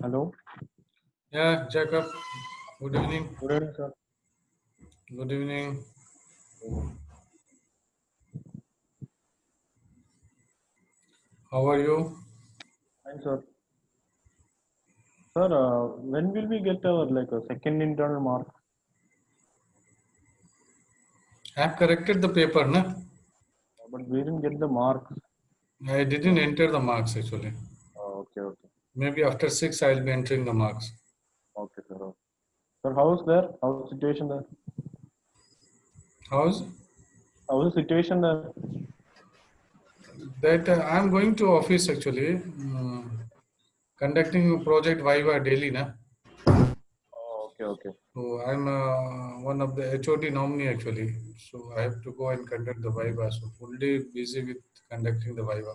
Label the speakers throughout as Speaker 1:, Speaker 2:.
Speaker 1: Hello.
Speaker 2: Yeah, Jacob. Good evening.
Speaker 1: Good evening, sir.
Speaker 2: Good evening. How are you?
Speaker 1: Fine, sir. Sir, when will we get our second internal mark?
Speaker 2: I have corrected the paper, na?
Speaker 1: But we didn't get the marks.
Speaker 2: I didn't enter the marks actually.
Speaker 1: Okay, okay,
Speaker 2: Maybe after 6 I'll be entering the marks.
Speaker 1: okay, sir. Okay. Sir, how's there? How's the situation there?
Speaker 2: How's
Speaker 1: How's the situation there?
Speaker 2: that? I'm going to office actually, conducting project Viva daily, na?
Speaker 1: Oh, okay, okay.
Speaker 2: So I'm one of the HOD nominee actually. So I have to go and conduct the Viva. So full day busy with conducting the Viva.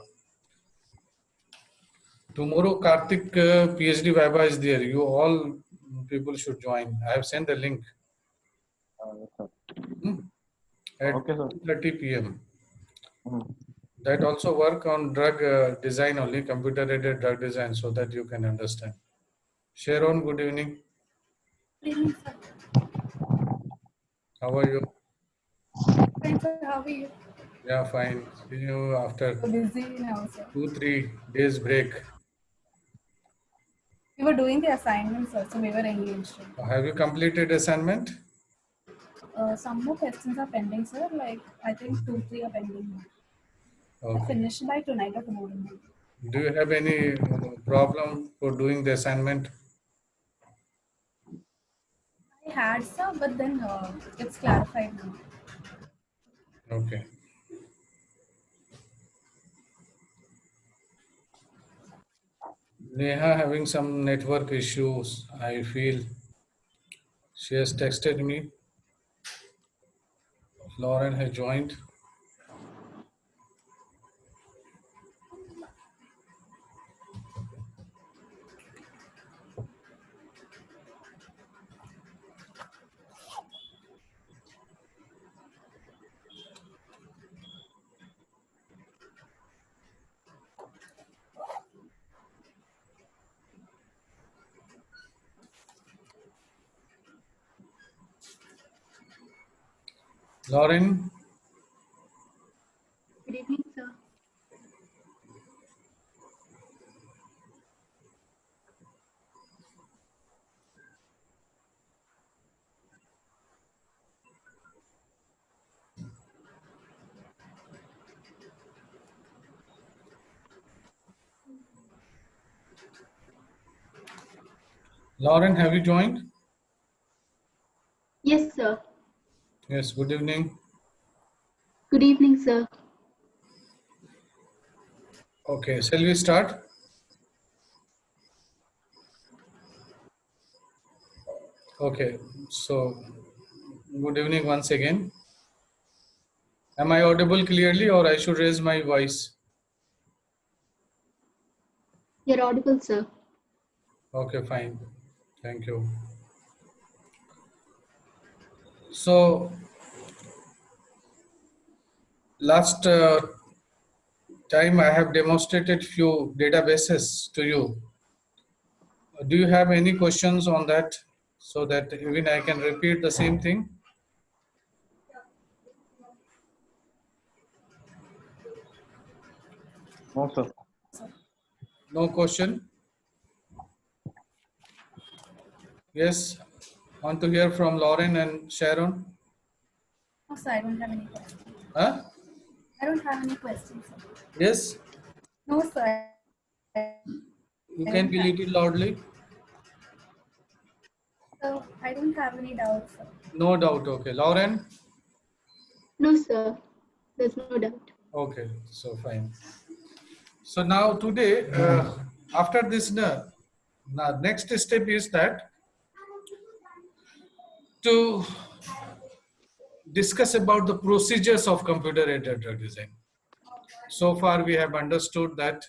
Speaker 2: Tomorrow, Karthik PhD Viva is there. You all people should join. I have sent the link
Speaker 1: Yes, sir.
Speaker 2: at
Speaker 1: Okay, sir.
Speaker 2: 2:30 p.m.
Speaker 1: Hmm.
Speaker 2: That also work on drug design only, computer-aided drug design, so that you can understand. Sharon, good evening.
Speaker 3: Good evening, sir.
Speaker 2: How are you?
Speaker 3: Fine, sir. How are you?
Speaker 2: Yeah, fine. See you after
Speaker 3: So busy now, sir.
Speaker 2: 2-3 days break.
Speaker 3: We were doing the assignments, sir, so we were engaged.
Speaker 2: Have you completed assignment?
Speaker 3: Some more questions are pending, sir. Like, I think 2, 3 are pending. I
Speaker 2: Okay.
Speaker 3: finish by tonight or tomorrow morning.
Speaker 2: Do you have any problem for doing the assignment?
Speaker 3: I had, sir, but then it's clarified now.
Speaker 2: Okay. Neha having some network issues, I feel. She has texted me. Lauren has joined. Lauren,
Speaker 4: Good evening, sir.
Speaker 2: Lauren, have you joined?
Speaker 4: Yes, sir.
Speaker 2: Yes, good evening.
Speaker 4: Good evening, sir.
Speaker 2: Okay, shall we start? Okay, so good evening once again. Am I audible clearly or I should raise my voice?
Speaker 4: You're audible, sir.
Speaker 2: Okay, fine. Thank you. So, last time I have demonstrated few databases to you. Do you have any questions on that so that even I can repeat the same thing?
Speaker 1: No, sir.
Speaker 2: No question? Yes, want to hear from Lauren and Sharon?
Speaker 3: No, sir, I don't have any questions.
Speaker 2: Huh?
Speaker 3: I don't have any questions, sir.
Speaker 2: Yes,
Speaker 3: No, sir.
Speaker 2: you can be little loudly.
Speaker 3: So, I don't have any doubts, sir.
Speaker 2: No doubt. Okay, Lauren.
Speaker 4: No, sir. There's no doubt.
Speaker 2: Okay, so fine. So now today, after this, now next step is that to discuss about the procedures of computer-aided drug design. So far, we have understood that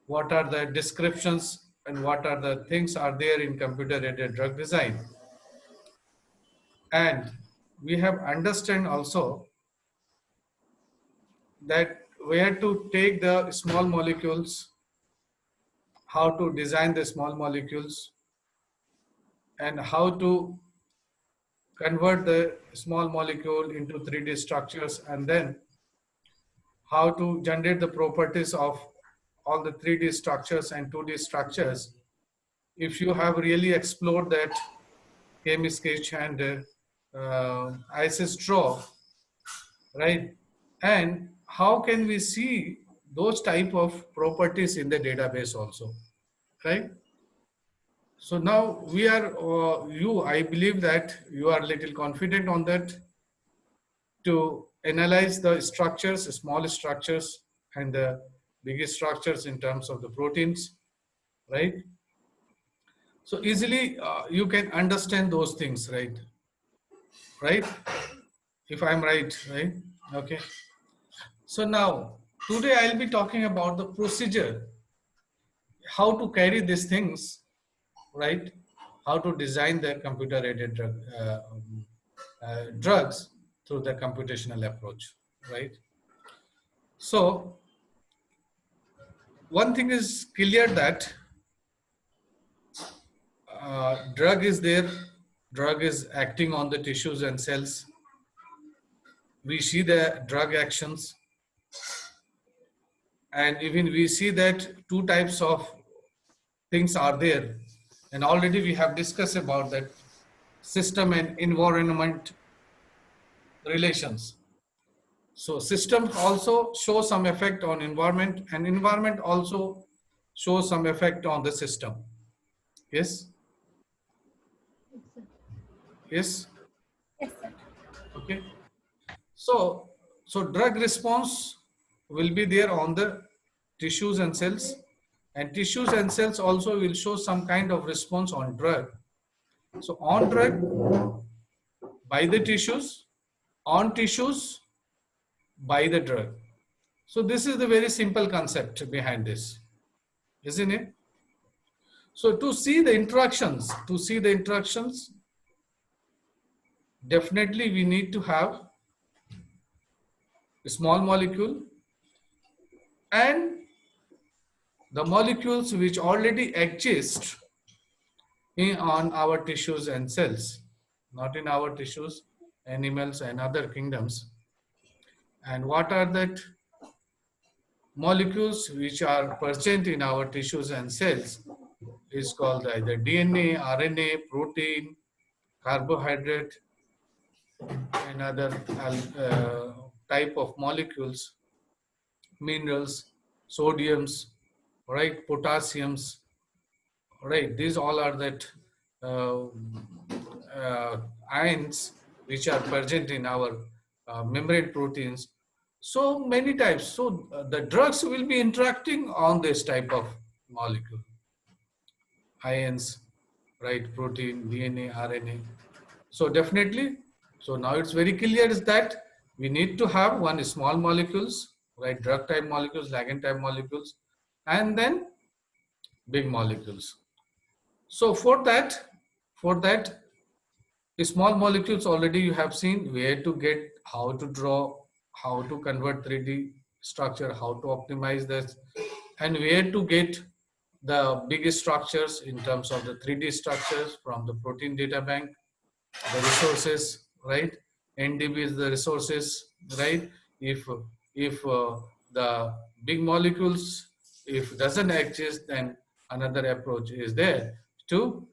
Speaker 2: what are the descriptions and what are the things are there in computer-aided drug design, and we have understand also that where to take the small molecules how to design the small molecules, and how to convert the small molecule into 3D structures, and then how to generate the properties of all the 3D structures and 2D structures. If you have really explored that Chemisketch and ISIS draw, right? And how can we see those type of properties in the database also, right? So now we are, I believe that you are little confident on that to analyze the structures, small structures and the biggest structures in terms of the proteins, right? So easily you can understand those things, right? Right? If I'm right, right? Okay. So now, today I'll be talking about the procedure, how to carry these things, right? How to design the computer-aided drugs through the computational approach, right? So, one thing is clear that drug is there, drug is acting on the tissues and cells. We see the drug actions, and even we see that two types of things are there, and already we have discussed about that system and environment relations. So system also show some effect on environment, and environment also shows some effect on the system. Yes? Yes?
Speaker 3: Yes, sir.
Speaker 2: Okay. So drug response will be there on the tissues and cells, and tissues and cells also will show some kind of response on drug. So on drug by the tissues, on tissues by the drug. So this is the very simple concept behind this, isn't it? So to see the interactions, definitely we need to have a small molecule and the molecules which already exist on our tissues and cells, not in our tissues, animals and other kingdoms. And what are that molecules which are present in our tissues and cells is called either DNA, RNA, protein, carbohydrate, and other type of molecules, minerals, sodiums, right, potassiums, right. These all are that ions which are present in our membrane proteins. So many types. So the drugs will be interacting on this type of molecule. Ions, right, protein, DNA, RNA. So definitely, so now it's very clear is that we need to have one small molecules, right, drug type molecules, ligand type molecules, and then big molecules. So for that, small molecules already you have seen where to get, how to draw, how to convert 3D structure, how to optimize this, and where to get the big structures in terms of the 3D structures from the protein data bank, the resources, right? NDB is the resources, right? If the big molecules, if doesn't exist, then another approach is there to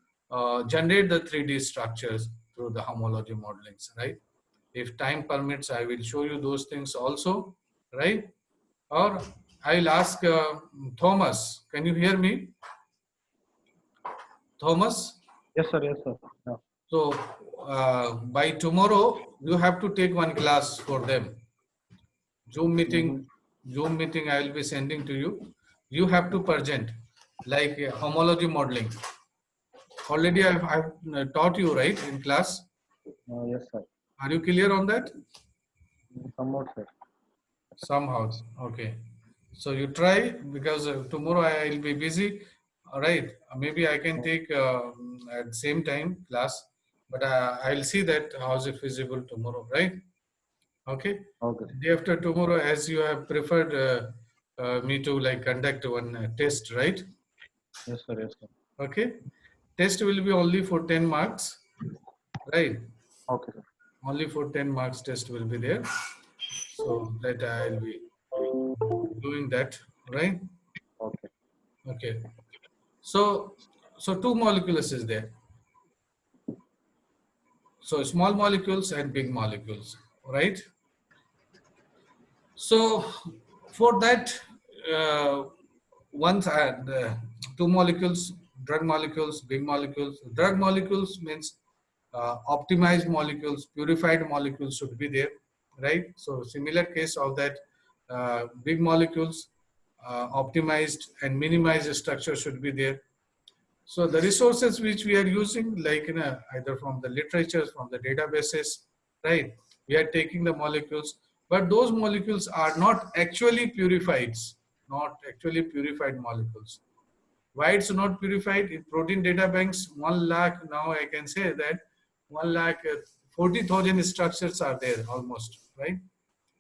Speaker 2: generate the 3D structures through the homology modelings, right? If time permits, I will show you those things also, right? Or I'll ask Thomas, can you hear me? Thomas?
Speaker 1: Yes, sir. Yes, sir. Yeah.
Speaker 2: So by tomorrow, you have to take one class for them. Zoom meeting I will be sending to you. You have to present like homology modeling. Already I've taught you, right, in class.
Speaker 1: Yes, sir.
Speaker 2: Are you clear on that?
Speaker 1: Somewhat, sir.
Speaker 2: Somehow. Okay. So you try, because tomorrow I will be busy. All right. Maybe I can take at same time class, but I'll see that how is it feasible tomorrow, right? Okay.
Speaker 1: Okay.
Speaker 2: Day after tomorrow, as you have preferred me to like conduct one test, right?
Speaker 1: Yes, sir. Yes, sir.
Speaker 2: Okay. Test will be only for 10 marks, right?
Speaker 1: Okay, sir.
Speaker 2: Only for 10 marks test will be there. So that I'll be doing that, right?
Speaker 1: Okay.
Speaker 2: Okay. So, two molecules is there. So small molecules and big molecules, right? So for that, uh, once I had two molecules, drug molecules, big molecules. Drug molecules means optimized molecules, purified molecules should be there, right? So similar case of that, big molecules, optimized and minimized structure should be there. So the resources which we are using, like either from the literature, from the databases, right? We are taking the molecules, but those molecules are not actually purified, not actually purified molecules. Why it's not purified? In protein data banks, 1 lakh, now I can say that 1 lakh 40,000 structures are there almost, right?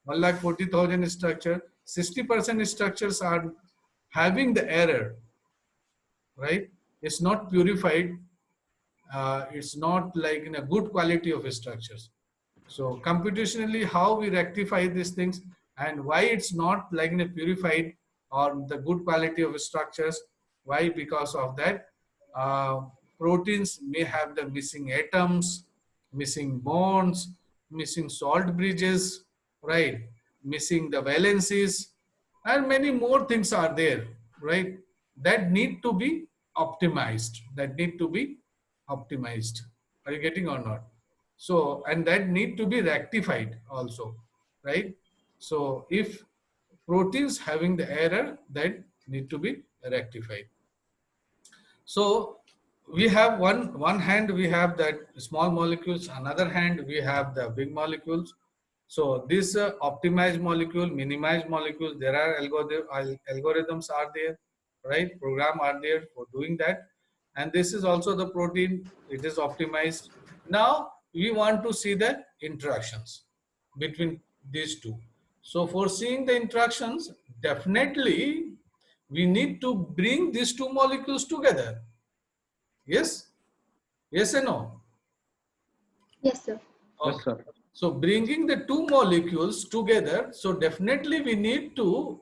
Speaker 2: 1 lakh 40,000 structure, 60% structures are having the error, right? It's not purified. It's not like in a good quality of structures. So computationally, how we rectify these things and why it's not like in a purified or the good quality of structures. Why? Because of that, uh, proteins may have the missing atoms, missing bonds, missing salt bridges, right? Missing the valencies, and many more things are there, right? That need to be optimized. That need to be optimized. Are you getting or not? So, and that need to be rectified also, right? So if proteins having the error, that need to be rectified. So we have one hand we have that small molecules, another hand we have the big molecules. So this optimized molecule, minimized molecules, there are algorithms are there, right? Program are there for doing that. And this is also the protein, it is optimized. Now we want to see the interactions between these two. So for seeing the interactions, definitely we need to bring these two molecules together. Yes? Yes and no?
Speaker 4: Yes, sir.
Speaker 1: Yes,
Speaker 2: Okay.
Speaker 1: sir.
Speaker 2: So bringing the two molecules together, so definitely we need to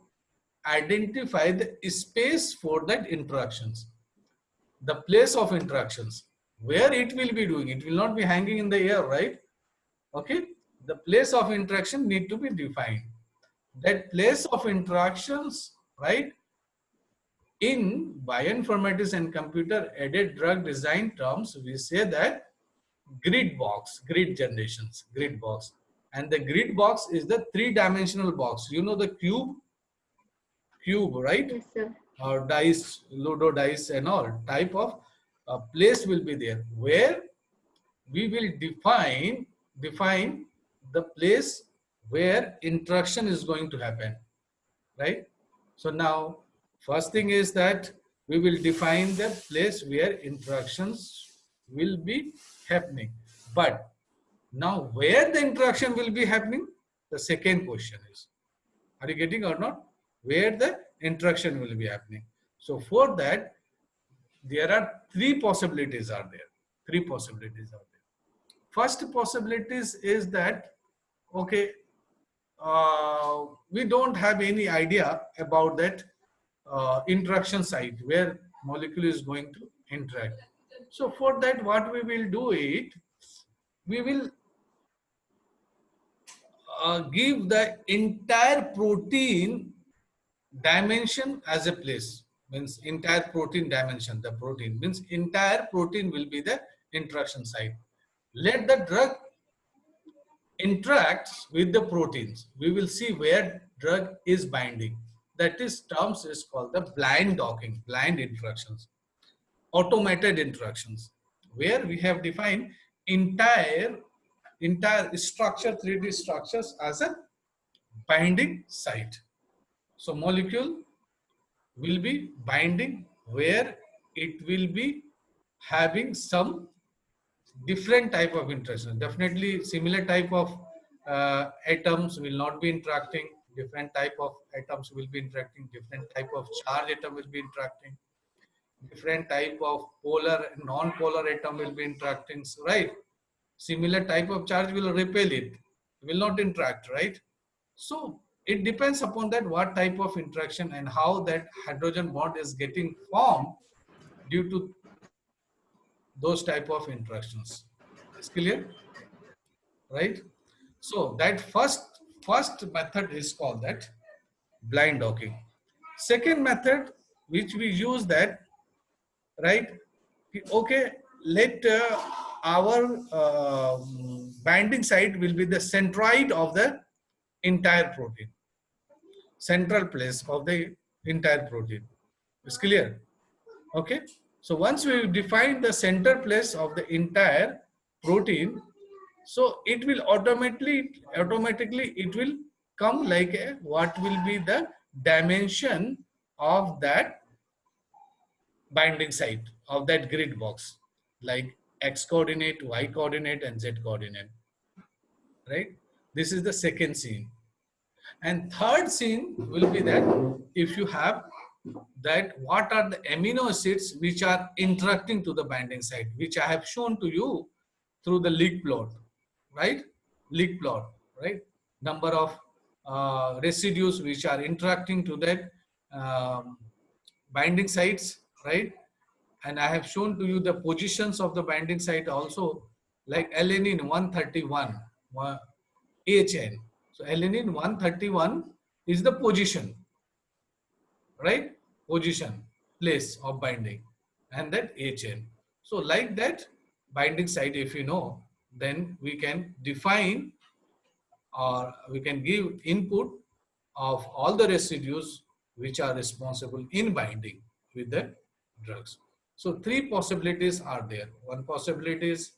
Speaker 2: identify the space for that interactions, the place of interactions, where it will be doing. It will not be hanging in the air, right? Okay. The place of interaction need to be defined. That place of interactions, right? In bioinformatics and computer aided drug design terms, we say that grid box, grid generations, grid box. And the grid box is the three-dimensional box. You know the cube, right?
Speaker 4: Yes, sir.
Speaker 2: Or dice, Ludo dice and all type of place will be there where we will define the place where interaction is going to happen, right? So now, first thing is that we will define the place where interactions will be happening. But now, where the interaction will be happening, the second question is, are you getting or not? Where the interaction will be happening. So for that, there are three possibilities are there. Three possibilities are there. First possibilities is that, okay, we don't have any idea about that interaction site where molecule is going to interact. So for that, what we will do it, we will give the entire protein dimension as a place. Means entire protein dimension, the protein means entire protein will be the interaction site. Let the drug interacts with the proteins. We will see where drug is binding. That is terms is called the blind docking, blind interactions, automated interactions, where we have defined entire structure, 3D structures as a binding site. So molecule will be binding where it will be having some different type of interaction. Definitely similar type of atoms will not be interacting. Different type of atoms will be interacting. Different type of charge atom will be interacting. different type of polar and non-polar atom will be interacting, right? Similar type of charge will repel it, will not interact, right? So it depends upon that what type of interaction and how that hydrogen bond is getting formed due to those type of interactions. Is clear, right? So that first method is called that blind docking. Second method which we use that, right? Okay, let our binding site will be the centroid of the entire protein, central place of the entire protein. Is clear? Okay. So once we define the center place of the entire protein, so it will automatically it will come like a, what will be the dimension of that binding site of that grid box, like x coordinate, y coordinate, and z coordinate, right? This is the second scene. And third scene will be that if you have that what are the amino acids which are interacting to the binding site, which I have shown to you through the leak plot, right? Leak plot, right? Number of residues which are interacting to that binding sites, right? And I have shown to you the positions of the binding site also, like alanine 131, AHN. So alanine 131 is the position, right? Position, place of binding, and that HN. So like that binding site, if you know, then we can define or we can give input of all the residues which are responsible in binding with the drugs. So three possibilities are there. One possibility is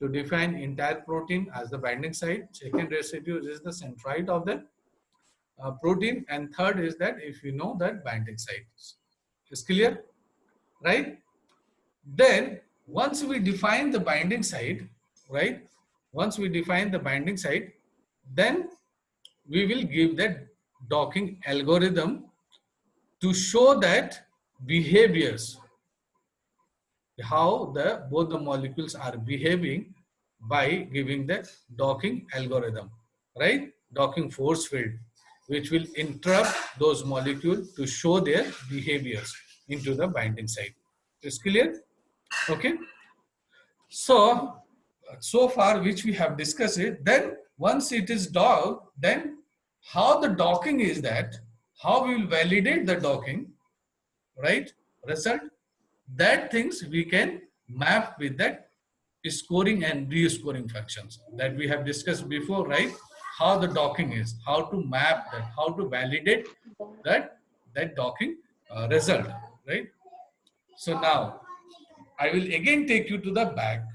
Speaker 2: to define entire protein as the binding site. Second residue is the centroid of the protein, and third is that if you know that binding site is clear, right? Then once we define the binding site, right? Once we define the binding site, then we will give that docking algorithm to show that behaviors, how the both the molecules are behaving by giving the docking algorithm, right? Docking force field, which will interrupt those molecules to show their behaviors into the binding site. Is clear? Okay. So far which we have discussed it, then once it is docked, then how the docking is that, how we will validate the docking, right? Result, that things we can map with that scoring and rescoring functions that we have discussed before, right? How the docking is, how to map that, how to validate that docking result, right? So now I will again take you to the back,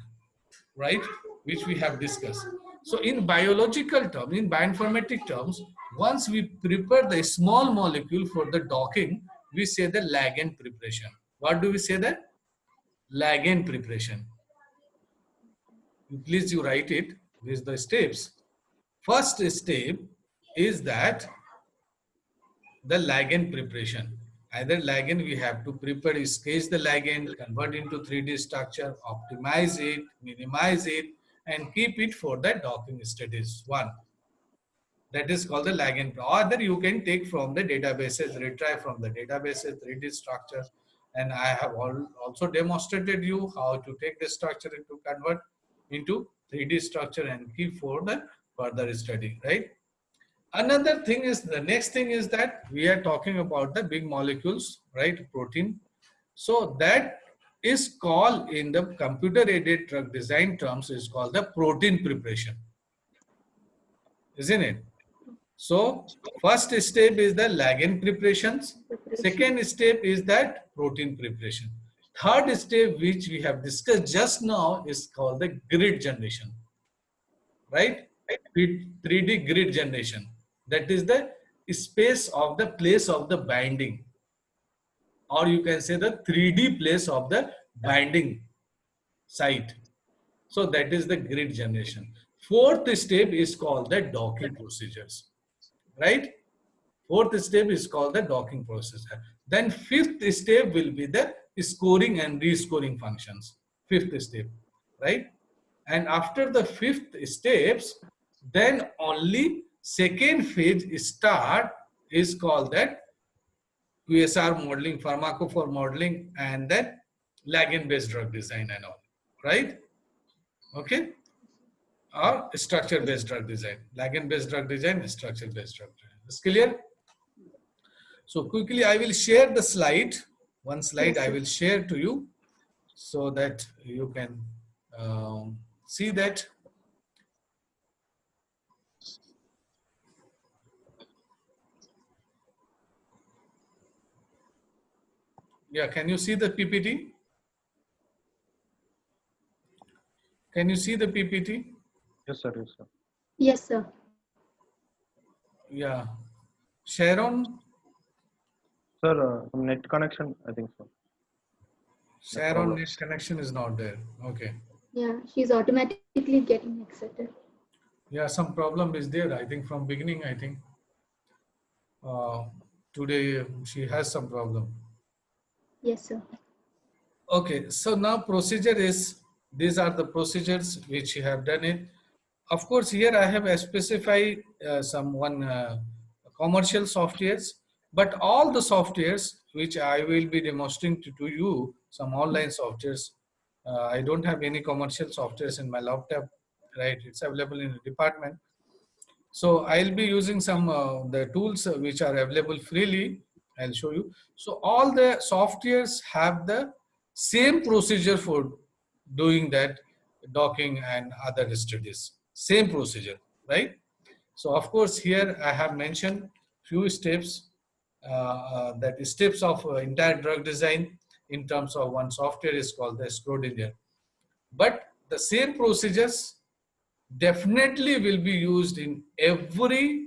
Speaker 2: right, which we have discussed. So in biological terms, in bioinformatic terms, once we prepare the small molecule for the docking, we say the ligand preparation. What do we say that? Ligand preparation. Please you write it. These are the steps. First step is that the ligand preparation. Either ligand we have to prepare, sketch the ligand, convert into 3D structure, optimize it, minimize it, and keep it for the docking status 1. That is called the ligand. Or either you can take from the databases, retrieve from the databases 3D structure. And I have also demonstrated you how to take the structure and to convert into 3D structure and keep for the further study, right? Another thing is, the next thing is that we are talking about the big molecules, right? Protein. So that is called, in the computer-aided drug design terms, is called the protein preparation. Isn't it? So first step is the ligand preparations. Second step is that protein preparation. Third step, which we have discussed just now, is called the grid generation, right? 3D grid generation. That is the space of the place of the binding, or you can say the 3D place of the binding site. So that is the grid generation. Fourth step is called the docking procedures, right? Fourth step is called the docking procedure. Then fifth step will be the scoring and rescoring functions. Fifth step, right? And after the fifth steps, then only second phase start is called that QSR modeling, pharmacophore modeling, and that ligand-based drug design and all, right? Okay? Or structure-based drug design. Ligand-based drug design, structure-based drug design. Is clear? So quickly, I will share the slide. One slide
Speaker 4: Yes,
Speaker 2: I
Speaker 4: sir.
Speaker 2: will share to you so that you can see that. Yeah, can you see the PPT? Can you see the PPT?
Speaker 1: Yes, sir. Yes, sir.
Speaker 4: Yes, sir.
Speaker 2: Yeah. Sharon?
Speaker 1: Sir, some net connection, I think so.
Speaker 2: Sharon
Speaker 1: problem.
Speaker 2: net connection is not there. Okay.
Speaker 4: Yeah, she's automatically getting accepted.
Speaker 2: Yeah, some problem is there. I think from beginning, I think today she has some problem.
Speaker 4: Yes, sir.
Speaker 2: Okay, so now procedure is, these are the procedures which you have done it. Of course, here I have specified commercial softwares, but all the softwares which I will be demonstrating to you, some online softwares, I don't have any commercial softwares in my laptop, right? It's available in the department. So I'll be using some the tools which are available freely. I'll show you. So all the softwares have the same procedure for doing that docking and other studies. Same procedure, right? So of course here I have mentioned few steps, that steps of entire drug design in terms of one software is called the Schrodinger. But the same procedures definitely will be used in every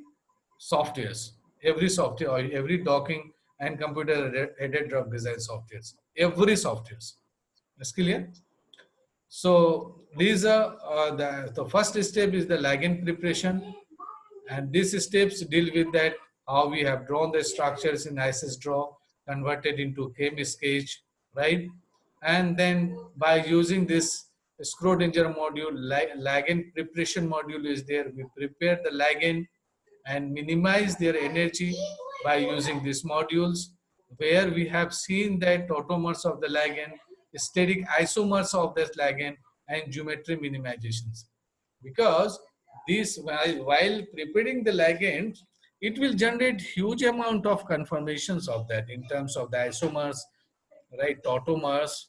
Speaker 2: softwares, every software or every docking and computer aided drug design softwares, every softwares. Is clear? So these are the first step is the ligand preparation, and these steps deal with that how we have drawn the structures in ISIS draw, converted into chemi-sketch, right? And then by using this Schrodinger module, ligand preparation module is there. We prepare the ligand and minimize their energy by using these modules, where we have seen that tautomers of the ligand, steric isomers of this ligand, and geometry minimizations. Because this, while preparing the ligand, it will generate huge amount of conformations of that in terms of the isomers, right, tautomers,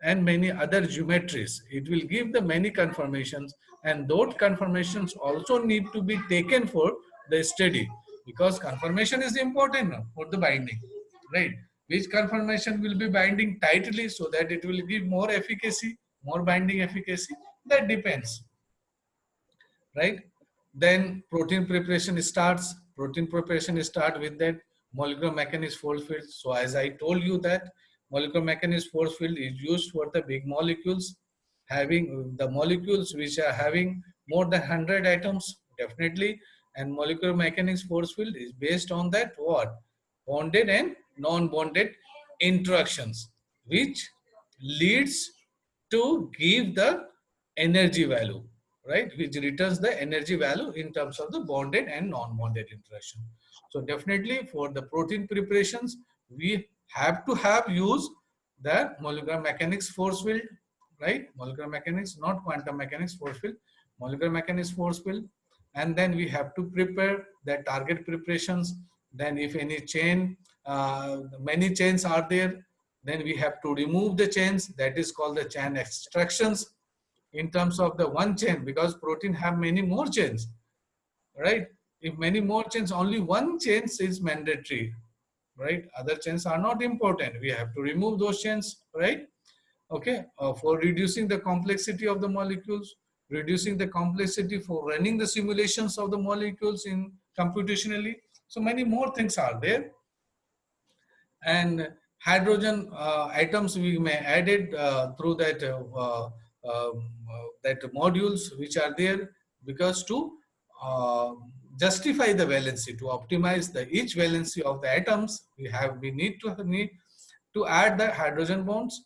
Speaker 2: and many other geometries. It will give the many conformations, and those conformations also need to be taken for the study, because conformation is important now for the binding, right? Which conformation will be binding tightly so that it will give more efficacy, more binding efficacy, that depends, right? Then protein preparation starts. Protein preparation start with that molecular mechanism force field. So as I told you that molecular mechanism force field is used for the big molecules, having the molecules which are having more than 100 atoms, definitely. And molecular mechanics force field is based on that what? Bonded and non-bonded interactions, which leads to give the energy value, right? Which returns the energy value in terms of the bonded and non-bonded interaction. So definitely for the protein preparations, we have to have use the molecular mechanics force field, right? Molecular mechanics, not quantum mechanics force field, molecular mechanics force field. And then we have to prepare the target preparations. Then if any chain, many chains are there, then we have to remove the chains. That is called the chain extractions in terms of the one chain, because protein have many more chains, right? If many more chains, only one chain is mandatory, right? Other chains are not important. We have to remove those chains, right? Okay, for reducing the complexity of the molecules, reducing the complexity for running the simulations of the molecules in computationally. So many more things are there. And hydrogen atoms we may add it through that that modules which are there, because to justify the valency, to optimize the each valency of the atoms, we need to add the hydrogen bonds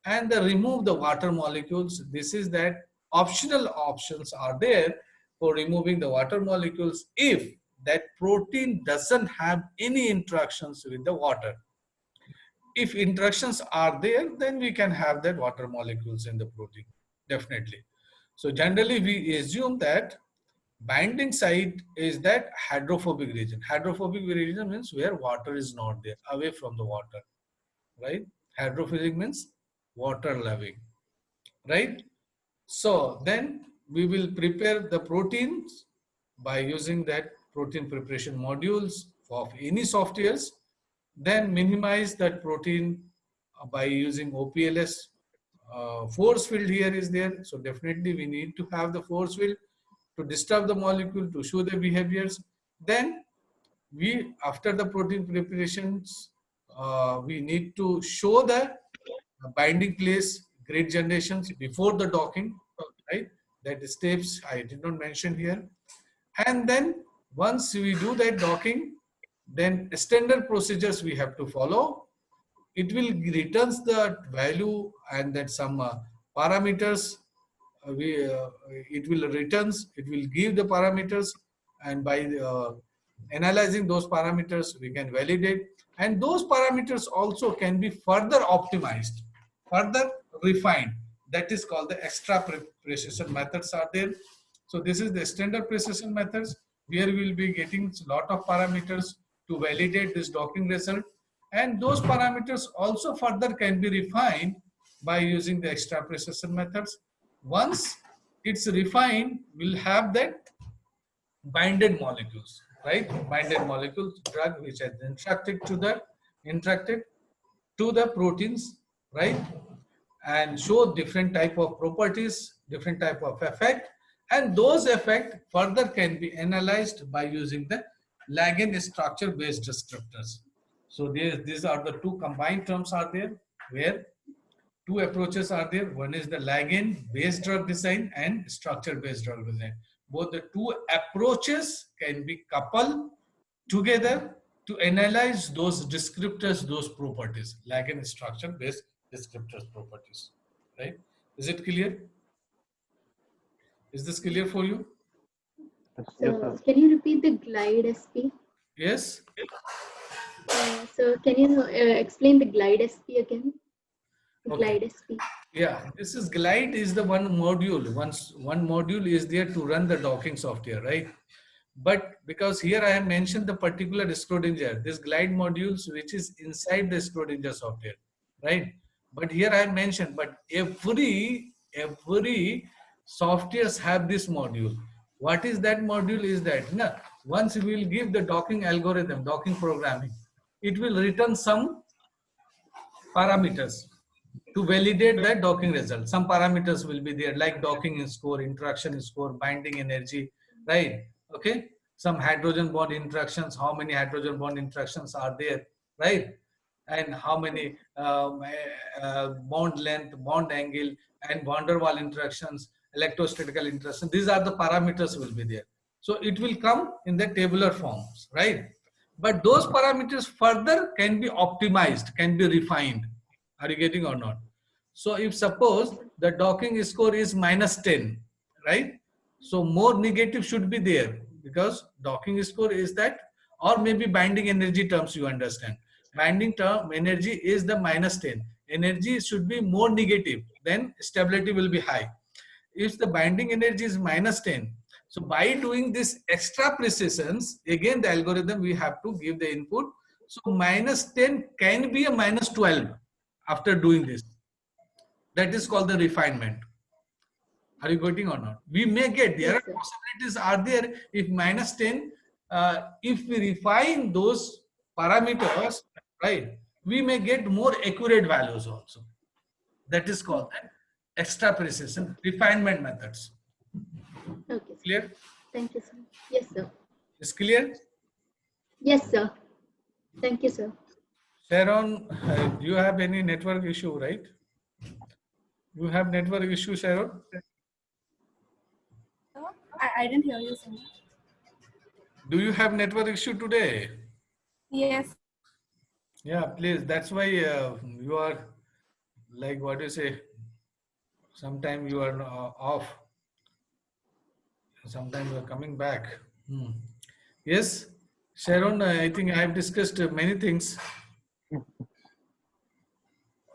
Speaker 2: and the remove the water molecules. This is that optional options are there for removing the water molecules if that protein doesn't have any interactions with the water. If interactions are there, then we can have that water molecules in the protein, definitely. So generally we assume that binding site is that hydrophobic region. Hydrophobic region means where water is not there, away from the water, right? Hydrophilic means water loving, right? So then we will prepare the proteins by using that protein preparation modules of any softwares, then minimize that protein by using OPLS. Force field here is there, so definitely we need to have the force field to disturb the molecule to show the behaviors. Then we, after the protein preparations, we need to show the binding place grid generations before the docking, right? That steps I did not mention here. And then once we do that docking, then standard procedures we have to follow. It will returns the value and that some parameters it will returns, it will give the parameters, and by analyzing those parameters we can validate, and those parameters also can be further optimized, further refined. That is called the extra precision methods are there. So this is the standard precision methods where we will be getting a lot of parameters to validate this docking result, and those parameters also further can be refined by using the extra precision methods. Once it's refined, we'll have that binded molecules, right? Binded molecules, drug which has interacted to the proteins, right? And show different type of properties, different type of effect, and those effect further can be analyzed by using the ligand structure based descriptors. So these are the two combined terms are there, where two approaches are there. One is the ligand based drug design and structure based drug design. Both the two approaches can be coupled together to analyze those descriptors, those properties, ligand structure based descriptors properties, right? Is it clear? Is this clear for you?
Speaker 1: Yes,
Speaker 4: So,
Speaker 1: sir.
Speaker 4: can you repeat the glide SP?
Speaker 2: Yes.
Speaker 4: So, can you explain the glide SP again?
Speaker 2: Okay.
Speaker 4: Glide SP.
Speaker 2: Yeah, this is Glide is the one module. One module is there to run the docking software, right? But because here I have mentioned the particular Schrodinger, this Glide modules which is inside the Schrodinger software, right? But here I have mentioned, but every softwares have this module. What is that module? Is that once we will give the docking algorithm, docking programming, it will return some parameters to validate that docking result. Some parameters will be there like docking score, interaction score, binding energy, right? Okay. Some hydrogen bond interactions, how many hydrogen bond interactions are there, right? And how many bond length, bond angle, and van der Waal interactions, electrostatical interactions. These are the parameters will be there. So it will come in the tabular forms, right? But those parameters further can be optimized, can be refined. Are you getting or not? So if suppose the docking score is -10, right? So more negative should be there because docking score is that, or maybe binding energy terms you understand. Binding term energy is the -10. Energy should be more negative, then stability will be high. If the binding energy is -10, so by doing this extra precisions, again the algorithm we have to give the input. So -10 can be a -12 after doing this. That is called the refinement. Are you getting or not? We may get, there are possibilities are there if -10, if we refine those parameters, right, we may get more accurate values also. That is called extra precision refinement methods.
Speaker 4: Okay, sir.
Speaker 2: Clear?
Speaker 4: Thank you, sir. Yes, sir.
Speaker 2: Is clear?
Speaker 4: Yes, sir. Thank you, sir.
Speaker 2: Sharon, do you have any network issue, right? You have network issue, Sharon?
Speaker 3: I didn't hear you, sir.
Speaker 2: Do you have network issue today?
Speaker 3: Yes.
Speaker 2: Yeah, please. That's why you are like what you say. Sometimes you are off. Sometimes you are coming back. Hmm. Yes, Sharon. I think I have discussed many things.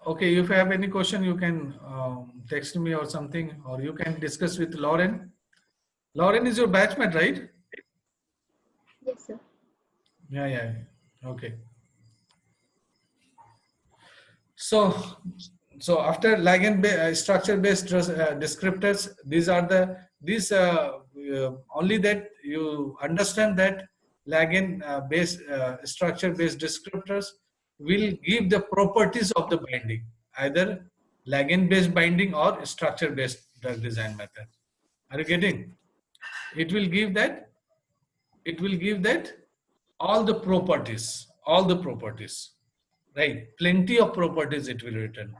Speaker 2: Okay, if you have any question, you can text me or something, or you can discuss with Lauren. Lauren is your batchmate, right?
Speaker 4: Yes, sir.
Speaker 2: Yeah, yeah. Yeah. Okay. So, so after structure-based descriptors, these are these only that you understand that based structure-based descriptors will give the properties of the binding, either ligand-based binding or structure-based drug design method. Are you getting? It will give that. It will give that all the properties, right? Plenty of properties it will return.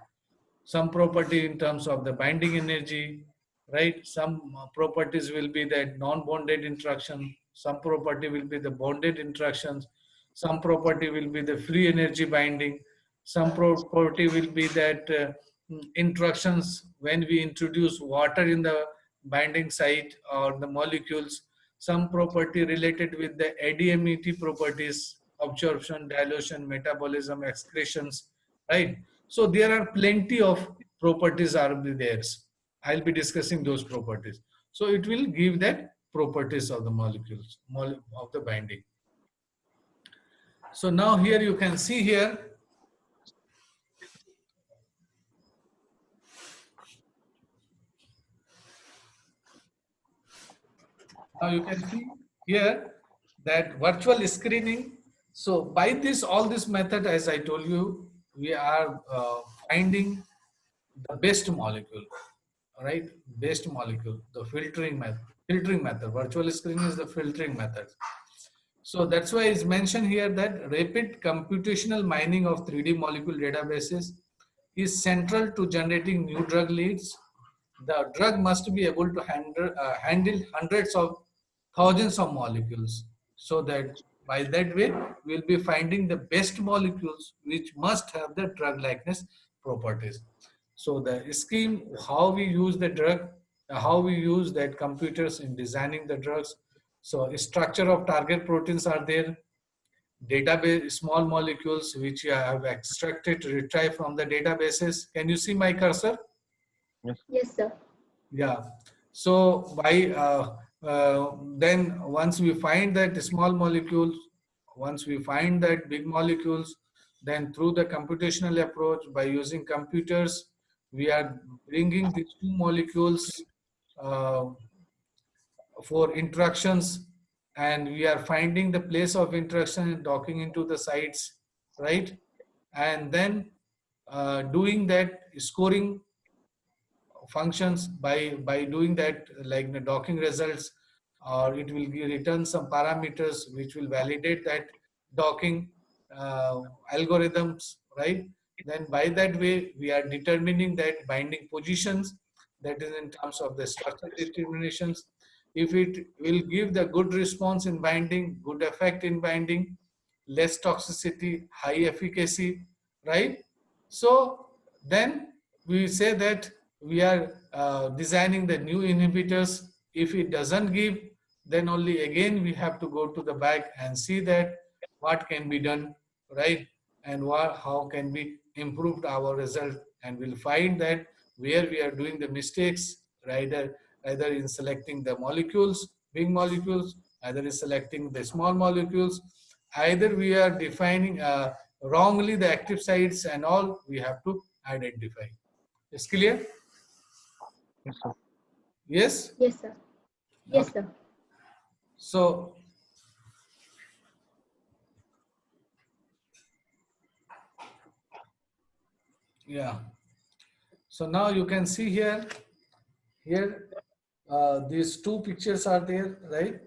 Speaker 2: Some property in terms of the binding energy, right? Some properties will be that non-bonded interaction. Some property will be the bonded interactions. Some property will be the free energy binding. Some property will be that interactions when we introduce water in the binding site or the molecules. Some property related with the ADMET properties, absorption, dilution, metabolism, excretions, right? So there are plenty of properties are there. I'll be discussing those properties. So it will give that properties of the molecules, of the binding. So now here you can see here. Now you can see here that virtual screening. So by this, all this method, as I told you, we are finding the best molecule, right? Best molecule, the filtering method. Filtering method. Virtual screening is the filtering method. So that's why it's mentioned here that rapid computational mining of 3D molecule databases is central to generating new drug leads. The drug must be able to handle hundreds of thousands of molecules, so that by that way we'll be finding the best molecules which must have the drug likeness properties. So the scheme, how we use the drug, how we use that computers in designing the drugs. So structure of target proteins are there, database small molecules which you have extracted, retrieved from the databases. Can you see my cursor?
Speaker 1: Yes.
Speaker 4: Yes, sir.
Speaker 2: Yeah. So by then once we find that small molecules, once we find that big molecules, then through the computational approach by using computers, we are bringing these two molecules uh, for interactions, and we are finding the place of interaction and docking into the sites, right? And then doing that scoring functions by doing that, like the docking results, or it will return some parameters which will validate that docking algorithms, right? Then by that way we are determining that binding positions, that is in terms of the structure determinations. If it will give the good response in binding, good effect in binding, less toxicity, high efficacy, right? So then we say that we are designing the new inhibitors. If it doesn't give, then only again we have to go to the back and see that what can be done, right? And how can be improved our result, and we'll find that where we are doing the mistakes, either in selecting the molecules, big molecules, either in selecting the small molecules, either we are defining wrongly the active sites, and all we have to identify. Is clear?
Speaker 1: Yes, sir.
Speaker 2: Yes?
Speaker 4: Yes, sir. Yes,
Speaker 2: Okay.
Speaker 4: sir.
Speaker 2: So, yeah. So now you can see here, these two pictures are there, right?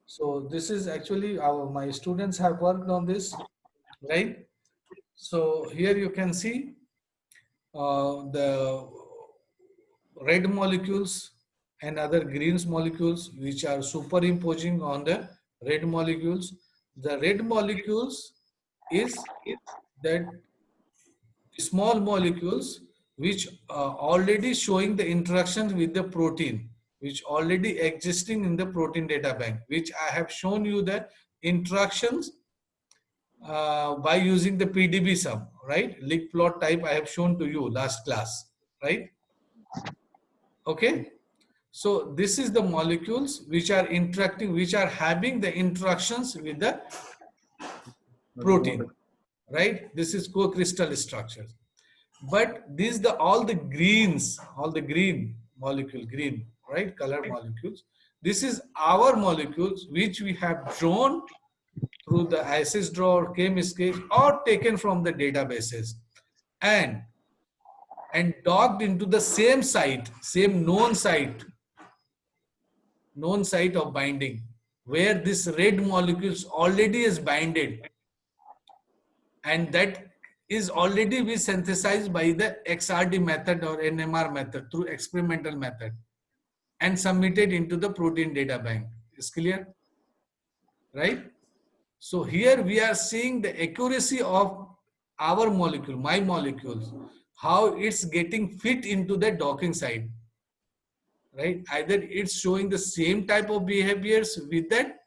Speaker 2: So this is actually my students have worked on this, right? So here you can see the red molecules and other greens molecules which are superimposing on the red molecules. The red molecules is that small molecules which are already showing the interactions with the protein, which already existing in the protein data bank, which I have shown you the interactions by using the PDB sum, right? Leak plot type I have shown to you last class, right? Okay. So this is the molecules which are interacting, which are having the interactions with the protein, right? This is co-crystal structures. But these the all the greens, all the green molecule, green, right? Color molecules. This is our molecules which we have drawn through the ISIS draw or K-sketch or taken from the databases and docked into the same site, same known site of binding, where this red molecules already is binded, and that is already be synthesized by the XRD method or NMR method through experimental method and submitted into the protein data bank. Is clear? Right? So here we are seeing the accuracy of our molecule, my molecules, how it's getting fit into the docking site. Right? Either it's showing the same type of behaviors with that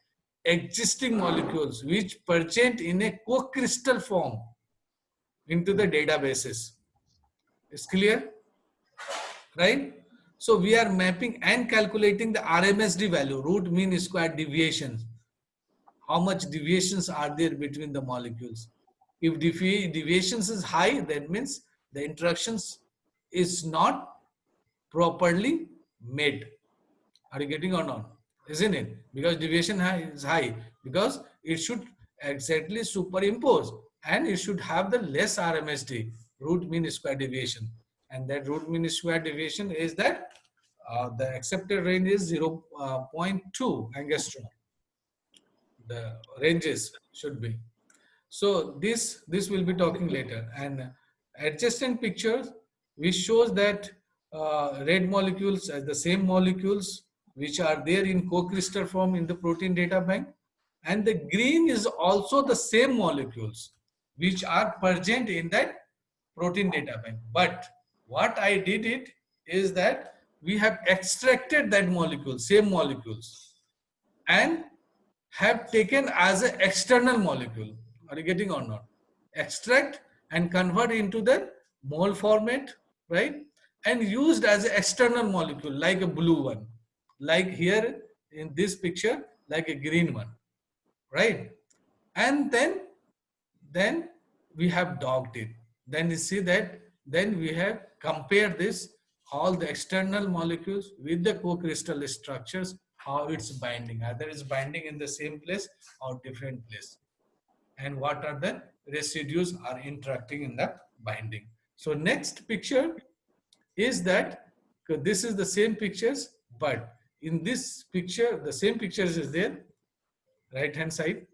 Speaker 2: existing molecules which present in a co-crystal form into the databases. It's clear? Right? So we are mapping and calculating the RMSD value, root mean square deviations. How much deviations are there between the molecules? If deviations is high, that means the interactions is not properly made. Are you getting or not? Isn't it? Because deviation is high, because it should exactly superimpose and it should have the less RMSD, root mean square deviation. And that root mean square deviation is that the accepted range is 0.2 angstrom. The ranges should be. So this will be talking later. And adjacent pictures which shows that red molecules as the same molecules which are there in co-crystal form in the protein data bank, and the green is also the same molecules which are present in that protein data bank. But what I did it is that we have extracted that molecule, same molecules, and have taken as an external molecule. Are you getting or not? Extract and convert into the mole format, right? And used as an external molecule, like a blue one, like here in this picture, like a green one, right? And then we have docked it. Then you see that, then we have compared this, all the external molecules with the co-crystal structures, how it's binding, either it's binding in the same place or different place, and what are the residues are interacting in the binding. So next picture is that this is the same pictures, but in this picture, the same pictures is there, right hand side.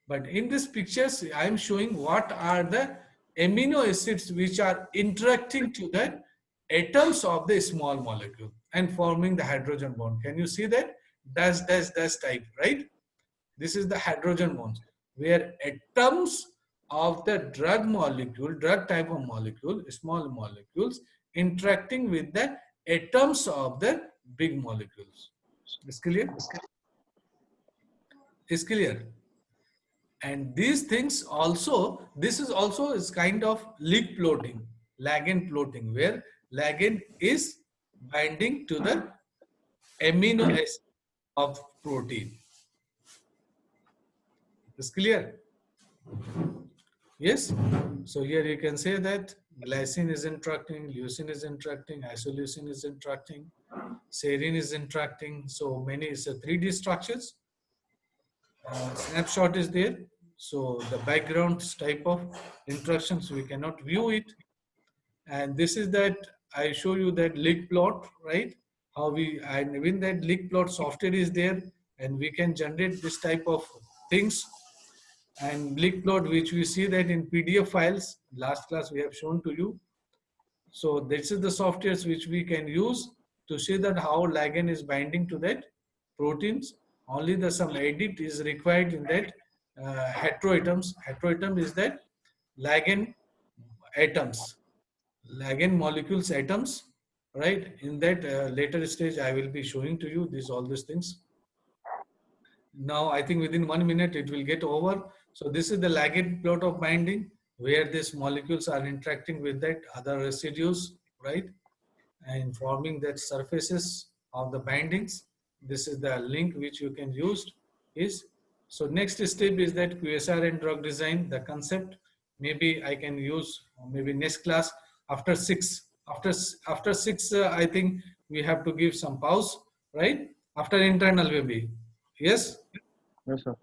Speaker 2: But in this pictures, I am showing what are the amino acids which are interacting to the atoms of the small molecule and forming the hydrogen bond. Can you see that? Dash type, right? This is the hydrogen bonds, where atoms of the drug molecule, drug type of molecule, small molecules, interacting with the atoms of the big molecules. Is clear? Is clear? And these things also, this is also is kind of leak plotting, ligand plotting, where ligand is binding to the amino acid of protein. Is clear? Yes. So here you can say that glycine is interacting, leucine is interacting, isoleucine is interacting, serine is interacting. So many, it's a 3D structures. Snapshot is there. So the background type of interactions, we cannot view it. And this is that I show you that leak plot, right? How we, and when that leak plot software is there, and we can generate this type of things. And leak plot, which we see that in PDF files, last class we have shown to you. So this is the softwares which we can use to see that how ligand is binding to that proteins. Only the some edit is required in that heteroatoms. Heteroatom is that ligand atoms, ligand molecules atoms, right? In that later stage, I will be showing to you all these things. Now, I think within 1 minute it will get over. So this is the ligand plot of binding where these molecules are interacting with that other residues, right? And forming that surfaces of the bindings. This is the link which you can use is. So next step is that QSR and drug design, the concept. Maybe I can use maybe next class after 6. After 6, I think we have to give some pause, right? After internal maybe. Yes?
Speaker 1: Yes, sir.